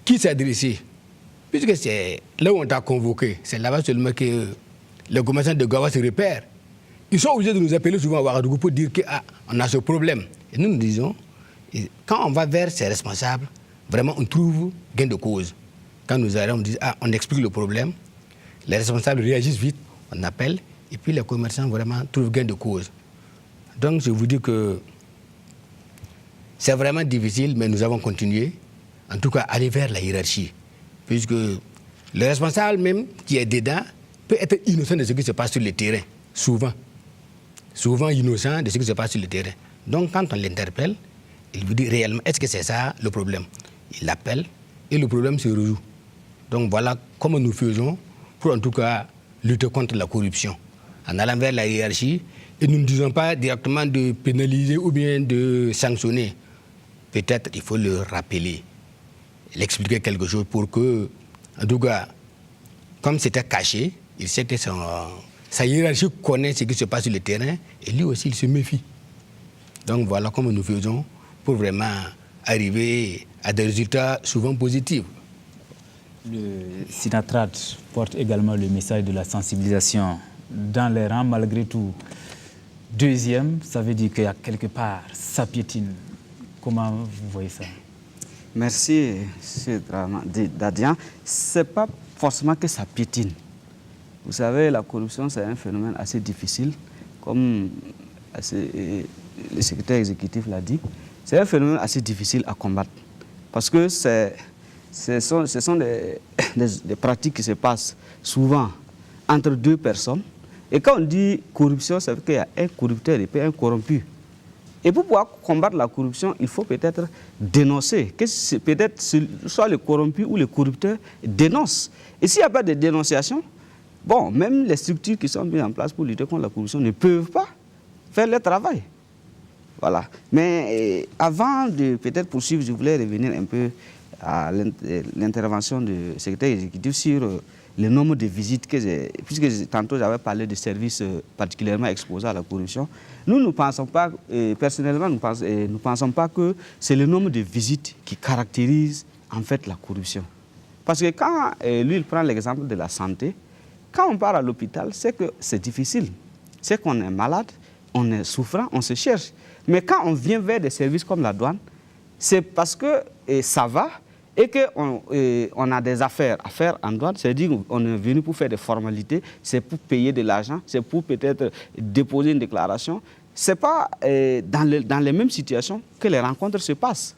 qui s'est adressé. Puisque c'est là où on t'a convoqué, c'est là-bas seulement que les commerçants de Gawa se repèrent. Ils sont obligés de nous appeler souvent à Ouagadougou pour dire qu'on a ce problème. Et nous disons, quand on va vers ces responsables, vraiment on trouve gain de cause. Quand nous arrivons, on dit, on explique le problème, les responsables réagissent vite, on appelle, et puis les commerçants vraiment trouvent gain de cause. Donc je vous dis que c'est vraiment difficile, mais nous avons continué, en tout cas aller vers la hiérarchie. Puisque le responsable même qui est dedans peut être innocent de ce qui se passe sur le terrain, souvent. Souvent innocent de ce qui se passe sur le terrain. Donc quand on l'interpelle, il vous dit réellement, est-ce que c'est ça le problème? Il l'appelle et le problème se résout. Donc voilà comment nous faisons pour en tout cas lutter contre la corruption. En allant vers la hiérarchie, et nous ne disons pas directement de pénaliser ou bien de sanctionner. Peut-être il faut le rappeler, l'expliquer quelque chose pour que, en tout cas, comme c'était caché, il sait que sa hiérarchie connaît ce qui se passe sur le terrain et lui aussi il se méfie. Donc voilà comment nous faisons pour vraiment arriver à des résultats souvent positifs. Le Sinatrad porte également le message de la sensibilisation dans les rangs malgré tout. Deuxième, ça veut dire qu'il y a quelque part, ça piétine. Comment vous voyez ça? Merci, M. Dadian. Ce n'est pas forcément que ça piétine. Vous savez, la corruption, c'est un phénomène assez difficile, comme le secrétaire exécutif l'a dit. C'est un phénomène assez difficile à combattre. Parce que ce sont des pratiques qui se passent souvent entre deux personnes. Et quand on dit corruption, ça veut dire qu'il y a un corrupteur et puis un corrompu. Et pour pouvoir combattre la corruption, il faut peut-être dénoncer. Que peut-être soit le corrompu ou le corrupteur dénonce. Et s'il n'y a pas de dénonciation, bon, même les structures qui sont mises en place pour lutter contre la corruption ne peuvent pas faire leur travail. Voilà. Mais avant de peut-être poursuivre, je voulais revenir un peu à l'intervention du secrétaire exécutif sur le nombre de visites que puisque tantôt j'avais parlé de services particulièrement exposés à la corruption. Nous ne pensons pas, personnellement, nous ne pensons pas que c'est le nombre de visites qui caractérise en fait la corruption. Parce que quand lui, il prend l'exemple de la santé, quand on part à l'hôpital, c'est que c'est difficile. C'est qu'on est malade, on est souffrant, on se cherche. Mais quand on vient vers des services comme la douane, c'est parce que ça va et qu'on a des affaires à faire en douane. C'est-à-dire qu'on est venu pour faire des formalités, c'est pour payer de l'argent, c'est pour peut-être déposer une déclaration. Ce n'est pas dans les mêmes situations que les rencontres se passent.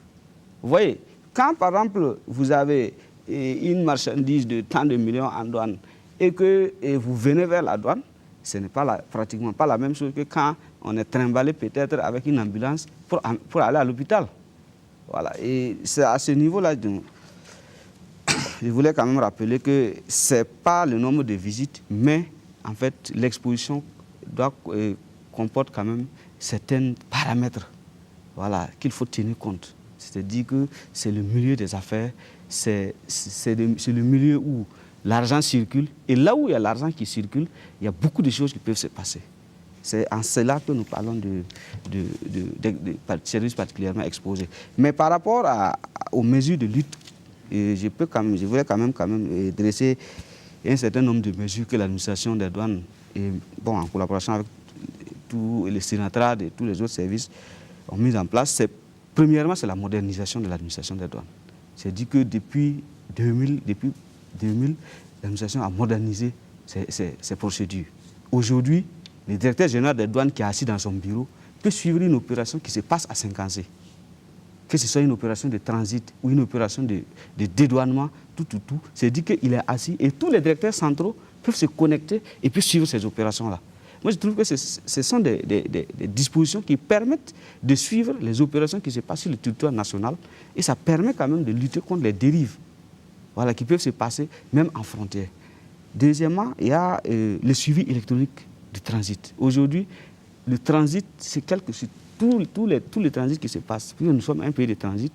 Vous voyez, quand par exemple vous avez une marchandise de tant de millions en douane et que vous venez vers la douane, ce n'est pas pratiquement pas la même chose que quand on est trimballé peut-être avec une ambulance pour aller à l'hôpital. Voilà. Et c'est à ce niveau-là, je voulais quand même rappeler que ce n'est pas le nombre de visites, mais en fait l'exposition comporte quand même certains paramètres, voilà, qu'il faut tenir compte. C'est-à-dire que c'est le milieu des affaires, c'est le milieu où l'argent circule. Et là où il y a l'argent qui circule, il y a beaucoup de choses qui peuvent se passer. C'est en cela que nous parlons de services particulièrement exposés. Mais par rapport aux mesures de lutte, je voulais quand même dresser un certain nombre de mesures que l'administration des douanes, en collaboration avec tous les Sénatrades et tous les autres services ont mis en place, premièrement, c'est la modernisation de l'administration des douanes. C'est dit que depuis 2000, l'administration a modernisé ses procédures. Aujourd'hui, le directeur général des douanes qui est assis dans son bureau peut suivre une opération qui se passe à Saint-Canzé. Que ce soit une opération de transit ou une opération de dédouanement, tout. C'est dit qu'il est assis et tous les directeurs centraux peuvent se connecter et peuvent suivre ces opérations-là. Moi, je trouve que ce sont des dispositions qui permettent de suivre les opérations qui se passent sur le territoire national et ça permet quand même de lutter contre les dérives, voilà, qui peuvent se passer même en frontière. Deuxièmement, il y a le suivi électronique du transit. Aujourd'hui, le transit, c'est tous les transits qui se passent. Puis nous sommes un pays de transit.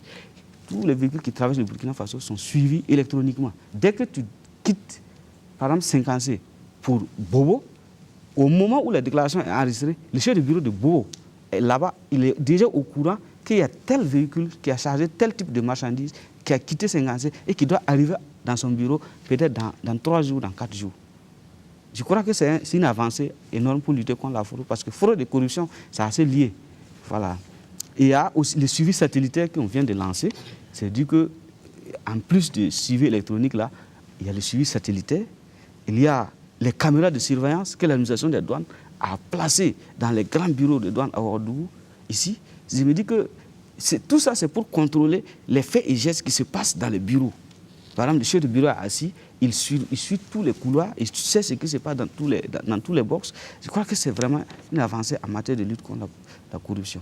Tous les véhicules qui traversent le Burkina Faso sont suivis électroniquement. Dès que tu quittes, par exemple, Saint-Canzé pour Bobo, au moment où la déclaration est enregistrée, le chef de bureau de Bobo, là-bas, il est déjà au courant qu'il y a tel véhicule qui a chargé tel type de marchandises, qui a quitté Saint-Canzé et qui doit arriver dans son bureau peut-être dans 3 jours, dans 4 jours. Je crois que c'est une avancée énorme pour lutter contre la fraude, parce que fraude et corruption, c'est assez lié. Voilà. Et il y a aussi le suivi satellitaire qu'on vient de lancer. C'est dit qu'en plus du suivi électronique, là, il y a le suivi satellitaire, il y a les caméras de surveillance que l'administration des douanes a placées dans les grands bureaux de douane à Ouagadougou, ici. Je me dis que tout ça, c'est pour contrôler les faits et gestes qui se passent dans les bureaux. Par exemple, le chef de bureau est assis, il suit tous les couloirs, il sait ce qui se passe dans tous les box. Je crois que c'est vraiment une avancée en matière de lutte contre la corruption.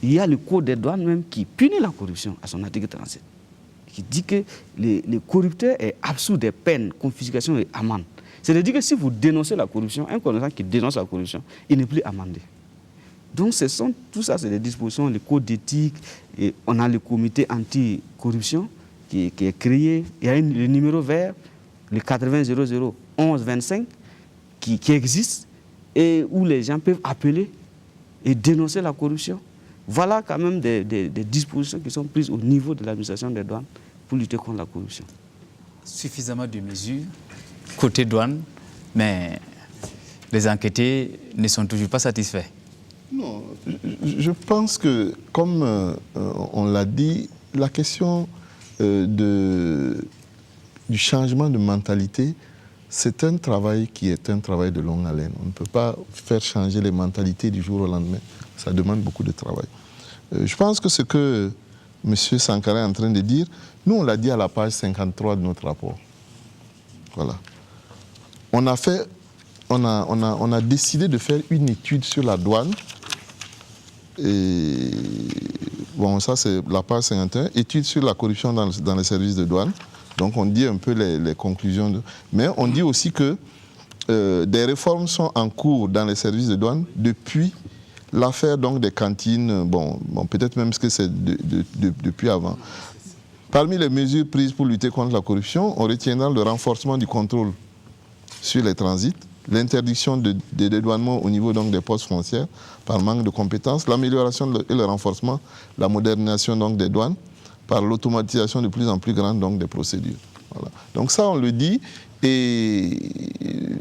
Il y a le code des douanes même qui punit la corruption à son article 37, qui dit que le corrupteur est absous des peines, confiscation et amende. C'est-à-dire que si vous dénoncez la corruption, un commerçant qui dénonce la corruption, il n'est plus amendé. Donc tout ça, c'est des dispositions, le code d'éthique, et on a le comité anti-corruption qui est créé. Il y a le numéro vert, le 80 00 11 25, qui existe et où les gens peuvent appeler et dénoncer la corruption. Voilà quand même des dispositions qui sont prises au niveau de l'administration des douanes pour lutter contre la corruption. Suffisamment de mesures côté douane, mais les enquêtés ne sont toujours pas satisfaits. Non, je pense que, comme on l'a dit, la question du changement de mentalité, c'est un travail qui est un travail de longue haleine. On ne peut pas faire changer les mentalités du jour au lendemain. Ça demande beaucoup de travail. Je pense que ce que M. Sankara est en train de dire, nous, on l'a dit à la page 53 de notre rapport. Voilà. On a décidé de faire une étude sur la douane. Et bon, ça, c'est la page 51. Étude sur la corruption dans les services de douane. Donc, on dit un peu les conclusions. Mais on dit aussi que des réformes sont en cours dans les services de douane depuis l'affaire donc des cantines. Bon peut-être même que c'est depuis avant. Parmi les mesures prises pour lutter contre la corruption, on retiendra le renforcement du contrôle sur les transits, l'interdiction des dédouanements au niveau donc des postes frontières par manque de compétences, l'amélioration et le renforcement, la modernisation donc des douanes par l'automatisation de plus en plus grande donc des procédures. Voilà. Donc ça, on le dit et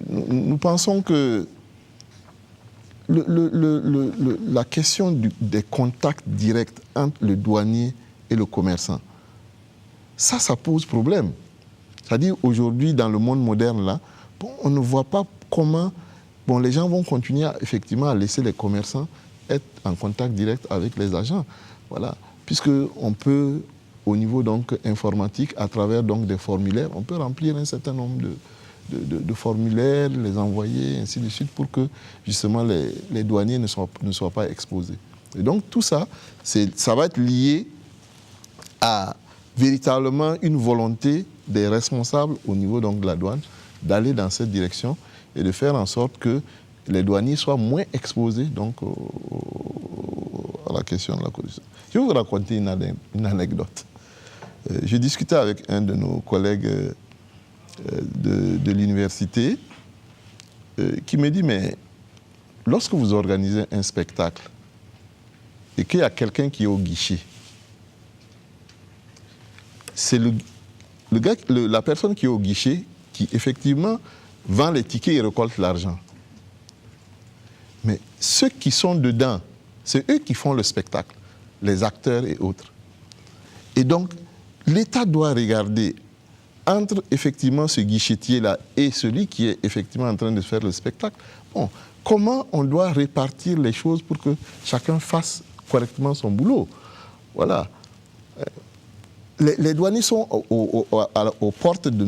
nous pensons que la question des contacts directs entre le douanier et le commerçant, ça pose problème. C'est-à-dire aujourd'hui, dans le monde moderne, là, on ne voit pas comment les gens vont continuer effectivement à laisser les commerçants être en contact direct avec les agents. Voilà. Puisqu'on peut, au niveau donc informatique, à travers donc des formulaires, on peut remplir un certain nombre de formulaires, les envoyer, ainsi de suite, pour que justement les douaniers ne soient pas exposés. Et donc tout ça, ça va être lié à véritablement une volonté des responsables au niveau donc de la douane d'aller dans cette direction et de faire en sorte que les douaniers soient moins exposés donc, à la question de la corruption. Je vais vous raconter une anecdote. J'ai discuté avec un de nos collègues de l'université qui me dit, mais lorsque vous organisez un spectacle et qu'il y a quelqu'un qui est au guichet, c'est la personne qui est au guichet qui effectivement vend les tickets et récolte l'argent. Mais ceux qui sont dedans, c'est eux qui font le spectacle, les acteurs et autres. Et donc, l'État doit regarder entre effectivement ce guichetier-là et celui qui est effectivement en train de faire le spectacle. Bon, comment on doit répartir les choses pour que chacun fasse correctement son boulot? Voilà. Les douaniers sont aux portes de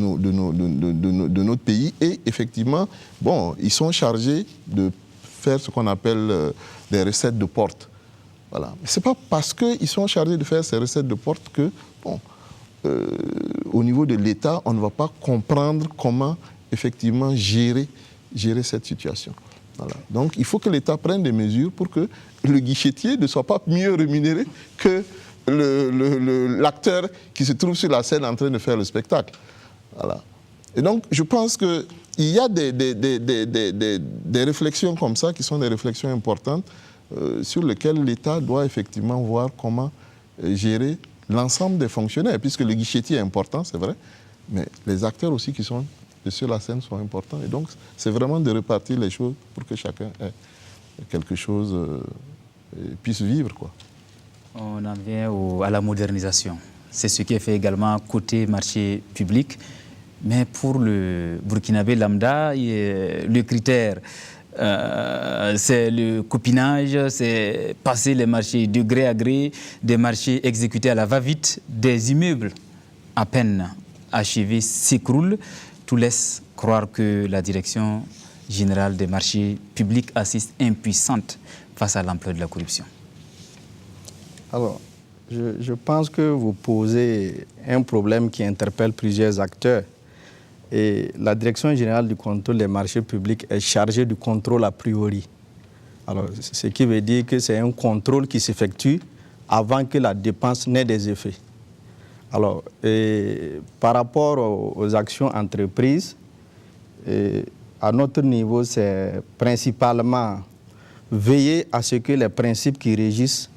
notre pays et effectivement, bon, ils sont chargés de faire ce qu'on appelle des recettes de porte. Voilà. Mais ce n'est pas parce qu'ils sont chargés de faire ces recettes de porte que, bon, au niveau de l'État, on ne va pas comprendre comment effectivement gérer cette situation. Voilà. Donc il faut que l'État prenne des mesures pour que le guichetier ne soit pas mieux rémunéré que l'acteur qui se trouve sur la scène en train de faire le spectacle. Voilà. Et donc je pense qu'il y a des réflexions comme ça qui sont des réflexions importantes sur lesquelles l'État doit effectivement voir comment gérer l'ensemble des fonctionnaires, puisque le guichetier est important, c'est vrai, mais les acteurs aussi qui sont sur la scène sont importants. Et donc, c'est vraiment de répartir les choses pour que chacun ait quelque chose, puisse vivre, quoi. On en vient à la modernisation. C'est ce qui est fait également côté marché public. Mais pour le Burkinabé lambda, le critère, c'est le copinage, c'est passer les marchés de gré à gré, des marchés exécutés à la va-vite, des immeubles à peine achevés s'écroulent. Tout laisse croire que la direction générale des marchés publics assiste impuissante face à l'ampleur de la corruption. Alors, je pense que vous posez un problème qui interpelle plusieurs acteurs. Et la Direction générale du contrôle des marchés publics est chargée du contrôle a priori. Alors, ce qui veut dire que c'est un contrôle qui s'effectue avant que la dépense n'ait des effets. Alors, par rapport aux actions entreprises, à notre niveau, c'est principalement veiller à ce que les principes qui régissent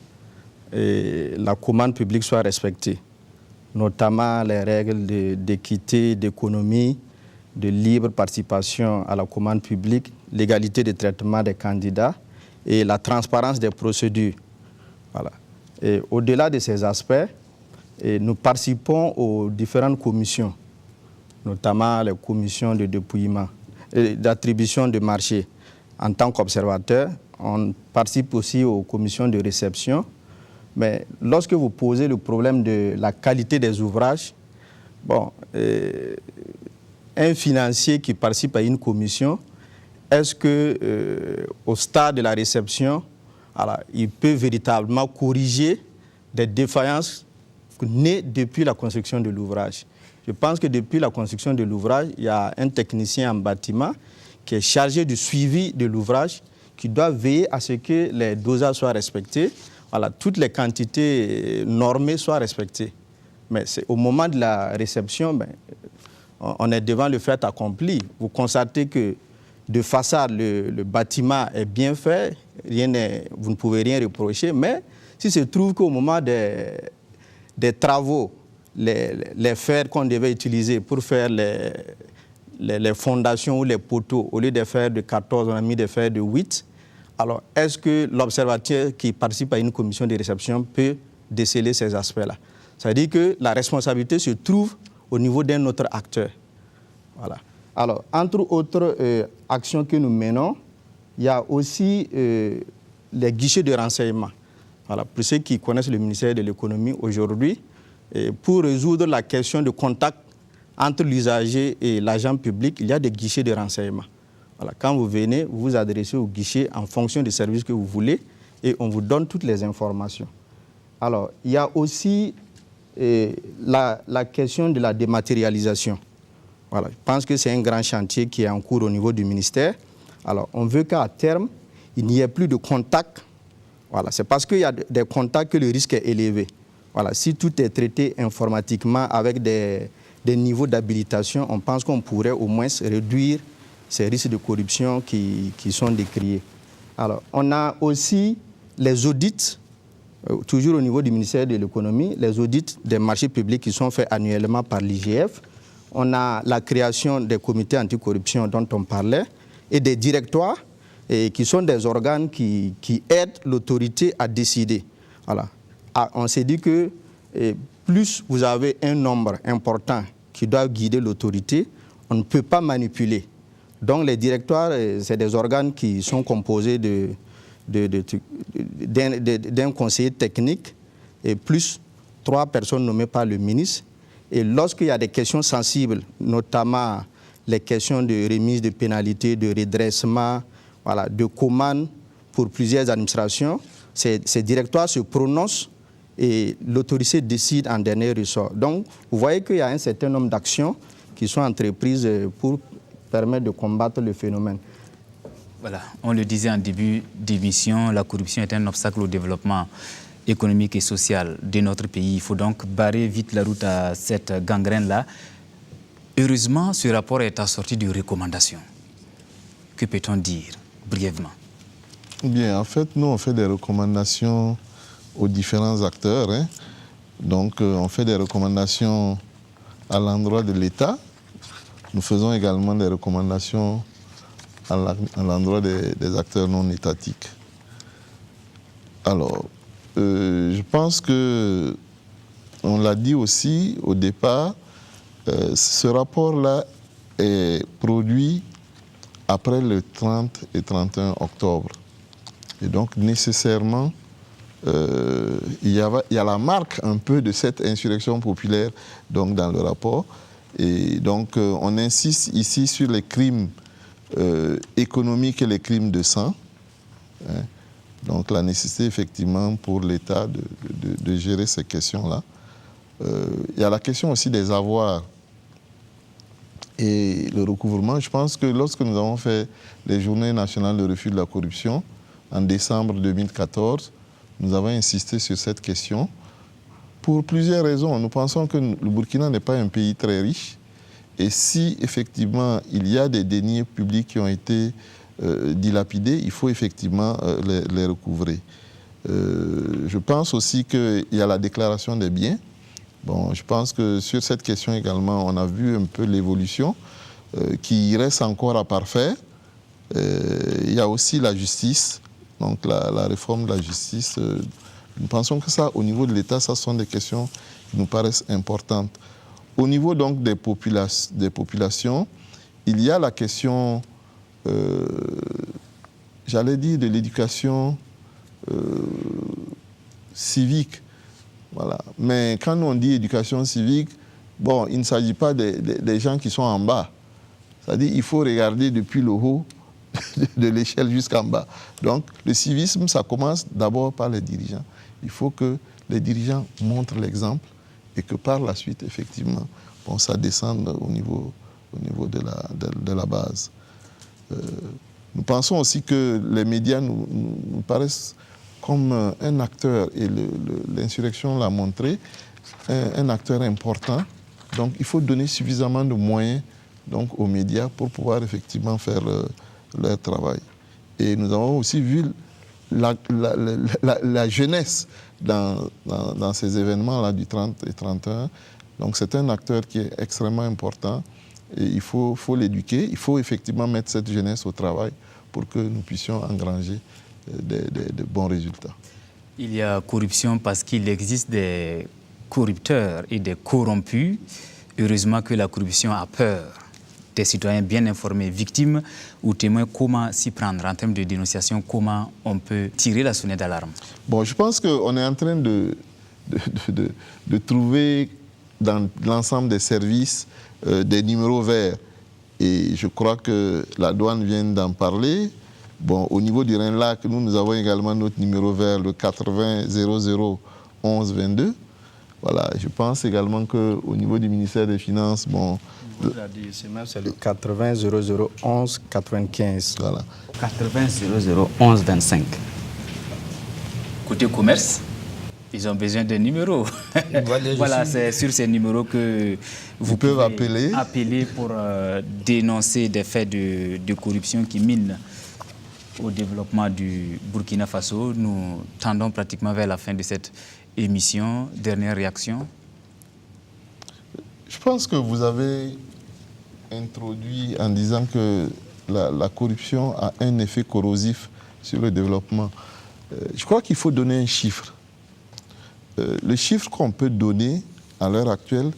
la commande publique soient respectés, notamment les règles d'équité, d'économie, de libre participation à la commande publique, l'égalité de traitement des candidats et la transparence des procédures. Voilà. Et au-delà de ces aspects, nous participons aux différentes commissions, notamment les commissions de dépouillement et d'attribution de marché. En tant qu'observateur, on participe aussi aux commissions de réception. Mais lorsque vous posez le problème de la qualité des ouvrages, bon, un financier qui participe à une commission, est-ce que au stade de la réception, alors, il peut véritablement corriger des défaillances nées depuis la construction de l'ouvrage? Je pense que depuis la construction de l'ouvrage, il y a un technicien en bâtiment qui est chargé du suivi de l'ouvrage, qui doit veiller à ce que les dosages soient respectés, voilà, toutes les quantités normées soient respectées. Mais c'est au moment de la réception, ben, on est devant le fait accompli. Vous constatez que de façade, le bâtiment est bien fait, vous ne pouvez rien reprocher, mais s'il se trouve qu'au moment des travaux, les fers qu'on devait utiliser pour faire les fondations ou les poteaux, au lieu de faire de 14, on a mis des fers de 8. Alors, est-ce que l'observateur qui participe à une commission de réception peut déceler ces aspects-là? Ça veut dire que la responsabilité se trouve au niveau d'un autre acteur. Voilà. Alors, entre autres actions que nous menons, il y a aussi les guichets de renseignement. Voilà. Pour ceux qui connaissent le ministère de l'économie aujourd'hui, pour résoudre la question de contact entre l'usager et l'agent public, il y a des guichets de renseignement. Voilà. Quand vous venez, vous vous adressez au guichet en fonction du service que vous voulez et on vous donne toutes les informations. Alors, il y a aussi la question de la dématérialisation. Voilà. Je pense que c'est un grand chantier qui est en cours au niveau du ministère. Alors, on veut qu'à terme, il n'y ait plus de contact. Voilà. C'est parce qu'il y a des contacts que le risque est élevé. Voilà. Si tout est traité informatiquement avec des niveaux d'habilitation, on pense qu'on pourrait au moins réduire ces risques de corruption qui sont décriés. Alors, on a aussi les audits, toujours au niveau du ministère de l'économie, les audits des marchés publics qui sont faits annuellement par l'IGF. On a la création des comités anticorruption dont on parlait et des directoires et qui sont des organes qui aident l'autorité à décider. Voilà. On s'est dit que plus vous avez un nombre important qui doit guider l'autorité, on ne peut pas manipuler. Donc les directoires, c'est des organes qui sont composés d'un conseiller technique et plus 3 personnes nommées par le ministre. Et lorsqu'il y a des questions sensibles, notamment les questions de remise de pénalités, de redressement, voilà, de commandes pour plusieurs administrations, ces directoires se prononcent et l'autorité décide en dernier ressort. Donc, vous voyez qu'il y a un certain nombre d'actions qui sont entreprises pour permettre de combattre le phénomène. Voilà, on le disait en début d'émission, la corruption est un obstacle au développement économique et social de notre pays. Il faut donc barrer vite la route à cette gangrène-là. Heureusement, ce rapport est assorti de recommandations. Que peut-on dire brièvement? Bien, en fait, nous, on fait des recommandations aux différents acteurs. Hein. Donc, on fait des recommandations à l'endroit de l'État. Nous faisons également des recommandations à l'endroit des acteurs non étatiques. Alors, je pense que, on l'a dit aussi au départ, ce rapport-là est produit après le 30 et 31 octobre. Et donc, nécessairement, il y a la marque un peu de cette insurrection populaire donc, dans le rapport. Et donc, on insiste ici sur les crimes économiques et les crimes de sang. Hein. Donc, la nécessité, effectivement, pour l'État de gérer ces questions-là. Il y a la question aussi des avoirs et le recouvrement. Je pense que lorsque nous avons fait les Journées nationales de refus de la corruption, en décembre 2014, nous avons insisté sur cette question pour plusieurs raisons. Nous pensons que le Burkina n'est pas un pays très riche. Et si, effectivement, il y a des deniers publics qui ont été dilapidés, il faut effectivement les recouvrer. Je pense aussi qu'il y a la déclaration des biens. Bon, je pense que sur cette question également, on a vu un peu l'évolution qui reste encore à parfaire. Il y a aussi la justice, donc la réforme de la justice. Nous pensons que ça, au niveau de l'État, ça sont des questions qui nous paraissent importantes. Au niveau donc des populations, il y a la question, j'allais dire, de l'éducation civique. Voilà. Mais quand on dit éducation civique, bon, il ne s'agit pas des gens qui sont en bas. C'est-à-dire qu'il faut regarder depuis le haut de l'échelle jusqu'en bas. Donc, le civisme, ça commence d'abord par les dirigeants. Il faut que les dirigeants montrent l'exemple et que par la suite, effectivement, bon, ça descende au niveau de la base. Nous pensons aussi que les médias nous paraissent comme un acteur, et l'insurrection l'a montré, un acteur important. Donc, il faut donner suffisamment de moyens donc, aux médias pour pouvoir effectivement faire leur travail. Et nous avons aussi vu la jeunesse dans ces événements-là du 30 et 31. Donc, c'est un acteur qui est extrêmement important et il faut l'éduquer. Il faut effectivement mettre cette jeunesse au travail pour que nous puissions engranger de bons résultats. Il y a corruption parce qu'il existe des corrupteurs et des corrompus. Heureusement que la corruption a peur des citoyens bien informés, victimes ou témoins. Comment s'y prendre en termes de dénonciation? Comment on peut tirer la sonnette d'alarme? Bon, je pense qu'on est en train de trouver dans l'ensemble des services des numéros verts. Et je crois que la douane vient d'en parler. Bon, au niveau du Rhin-Lac, nous avons également notre numéro vert, le 80 00 11 22. Voilà, je pense également qu'au niveau du ministère des Finances, bon... C'est le 80 00 11 95. Voilà. 80 00 11 25. Côté commerce, ils ont besoin de numéros. Voilà, c'est sur ces numéros que vous pouvez appeler pour dénoncer des faits de corruption qui minent au développement du Burkina Faso. Nous tendons pratiquement vers la fin de cette émission. Dernière réaction? Je pense que vous avez introduit en disant que la corruption a un effet corrosif sur le développement. Je crois qu'il faut donner un chiffre. Le chiffre qu'on peut donner à l'heure actuelle,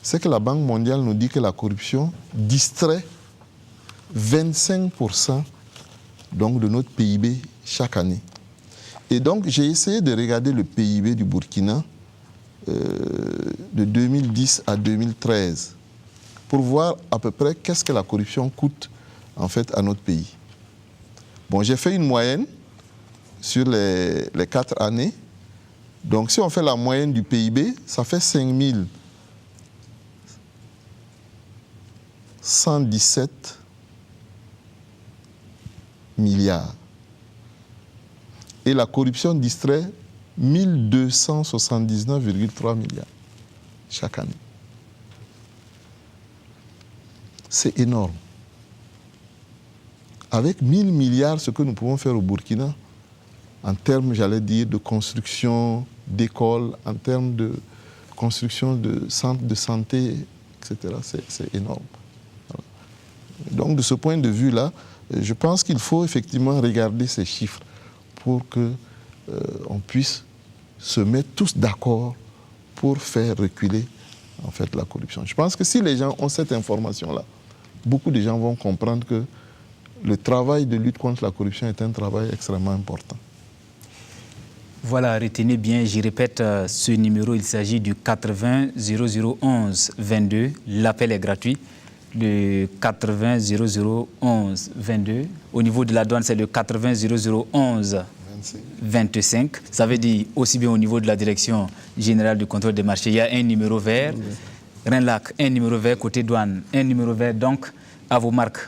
c'est que la Banque mondiale nous dit que la corruption distrait 25% donc, de notre PIB chaque année. Et donc, j'ai essayé de regarder le PIB du Burkina de 2010 à 2013 pour voir à peu près qu'est-ce que la corruption coûte en fait à notre pays. Bon, j'ai fait une moyenne sur les 4 années. Donc, si on fait la moyenne du PIB, ça fait 5 117 milliards. Et la corruption distrait 1279,3 milliards chaque année. C'est énorme. Avec 1000 milliards, ce que nous pouvons faire au Burkina, en termes, j'allais dire, de construction d'écoles, en termes de construction de centres de santé, etc., c'est énorme. Voilà. Donc, de ce point de vue-là, je pense qu'il faut effectivement regarder ces chiffres pour qu'on puisse se mettre tous d'accord pour faire reculer en fait, la corruption. Je pense que si les gens ont cette information-là, beaucoup de gens vont comprendre que le travail de lutte contre la corruption est un travail extrêmement important. Voilà, retenez bien, je répète ce numéro, il s'agit du 80 0011 22. L'appel est gratuit, le 80 0011 22. Au niveau de la douane, c'est le 80 0011 25. Ça veut dire aussi bien au niveau de la direction générale du contrôle des marchés, il y a un numéro vert. Renlac, un numéro vert côté douane, un numéro vert donc à vos marques.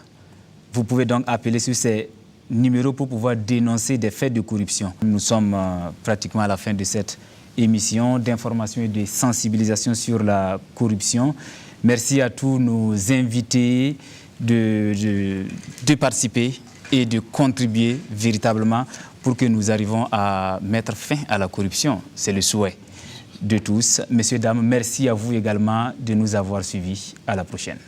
Vous pouvez donc appeler sur ces numéros pour pouvoir dénoncer des faits de corruption. Nous sommes pratiquement à la fin de cette émission d'information et de sensibilisation sur la corruption. Merci à tous nos invités de participer et de contribuer véritablement pour que nous arrivions à mettre fin à la corruption. C'est le souhait de tous. Messieurs, dames, merci à vous également de nous avoir suivis. À la prochaine.